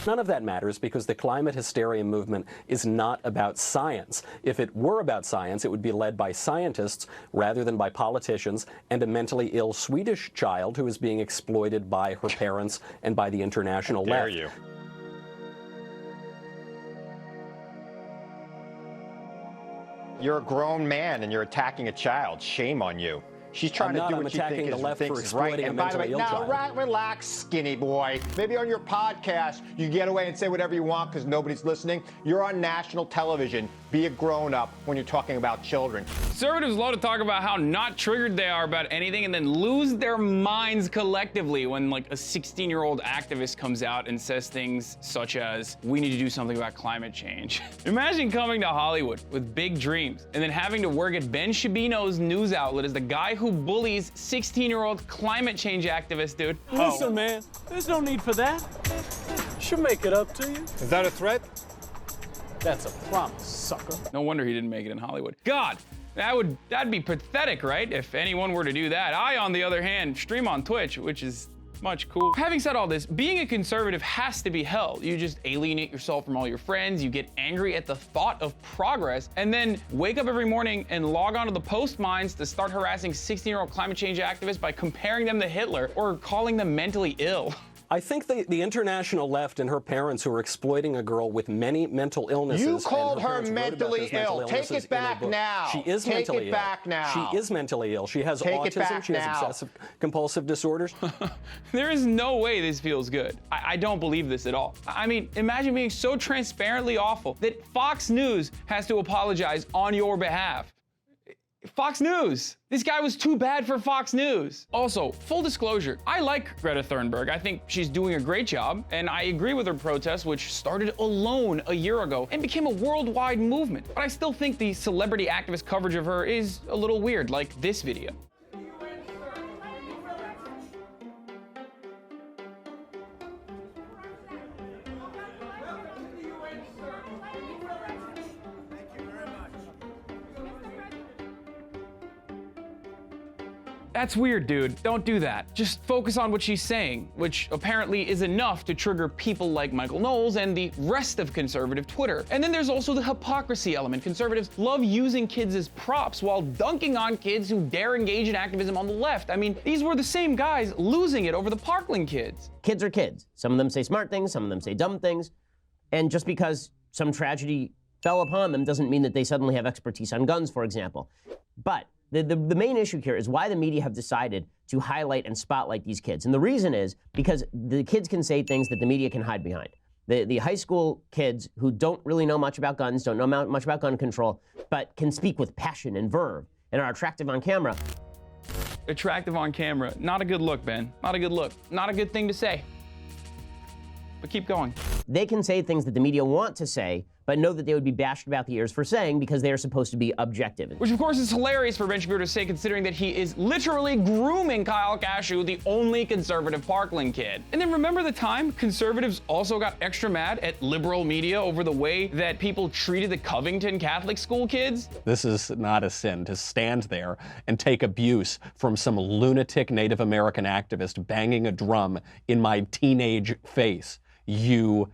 None of that matters because the climate hysteria movement is not about science. If it were about science, it would be led by scientists rather than by politicians and a mentally ill Swedish child who is being exploited by her parents and by the international left. How dare you? You're a grown man and you're attacking a child. Shame on you. She's trying to do what she thinks is right. And by the way, now relax, skinny boy. Maybe on your podcast, you get away and say whatever you want because nobody's listening. You're on national television. Be a grown-up when you're talking about children. Conservatives love to talk about how not triggered they are about anything and then lose their minds collectively when like a 16-year-old activist comes out and says things such as, we need to do something about climate change. Imagine coming to Hollywood with big dreams and then having to work at Ben Shabino's news outlet as the guy who bullies 16-year-old climate change activists, dude. Listen, man, there's no need for that. She'll make it up to you. Is that a threat? That's a promise, sucker. No wonder he didn't make it in Hollywood. God, that'd be pathetic, right? If anyone were to do that. I, on the other hand, stream on Twitch, which is much cool. Having said all this, being a conservative has to be hell. You just alienate yourself from all your friends, you get angry at the thought of progress, and then wake up every morning and log on to the post mines to start harassing 16-year-old climate change activists by comparing them to Hitler or calling them mentally ill. I think the international left and her parents who are exploiting a girl with many mental illnesses. You called her mentally ill. Take it back now. She is mentally ill. Take it back now. She is mentally ill. She has autism. She has obsessive compulsive disorders. There is no way this feels good. I don't believe this at all. I mean, imagine being so transparently awful that Fox News has to apologize on your behalf. Fox News. This guy was too bad for Fox News. Also, full disclosure, I like Greta Thunberg. I think she's doing a great job, and I agree with her protest, which started alone a year ago and became a worldwide movement. But I still think the celebrity activist coverage of her is a little weird, like this video. That's weird, dude. Don't do that. Just focus on what she's saying, which apparently is enough to trigger people like Michael Knowles and the rest of conservative Twitter. And then there's also the hypocrisy element. Conservatives love using kids as props while dunking on kids who dare engage in activism on the left. I mean, these were the same guys losing it over the Parkland kids. Kids are kids. Some of them say smart things, some of them say dumb things. And just because some tragedy fell upon them doesn't mean that they suddenly have expertise on guns, for example. But the main issue here is why the media have decided to highlight and spotlight these kids. And the reason is because the kids can say things that the media can hide behind. The high school kids who don't really know much about guns, don't know much about gun control, but can speak with passion and verve and are attractive on camera. Attractive on camera. Not a good look, Ben. Not a good look. Not a good thing to say. But keep going. They can say things that the media want to say, but know that they would be bashed about the ears for saying because they are supposed to be objective. Which, of course, is hilarious for Ben Shapiro to say, considering that he is literally grooming Kyle Cashew, the only conservative Parkland kid. And then remember the time conservatives also got extra mad at liberal media over the way that people treated the Covington Catholic school kids? This is not a sin to stand there and take abuse from some lunatic Native American activist banging a drum in my teenage face. You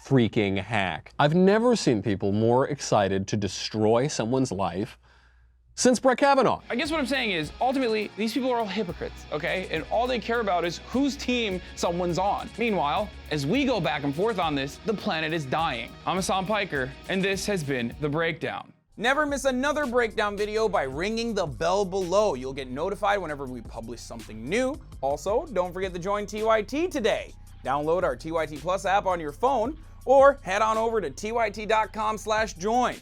freaking hack. I've never seen people more excited to destroy someone's life since Brett Kavanaugh. I guess what I'm saying is, ultimately, these people are all hypocrites, okay? And all they care about is whose team someone's on. Meanwhile, as we go back and forth on this, the planet is dying. I'm Hasan Piker, and this has been The Breakdown. Never miss another breakdown video by ringing the bell below. You'll get notified whenever we publish something new. Also, don't forget to join TYT today. Download our TYT Plus app on your phone or head on over to tyt.com/join.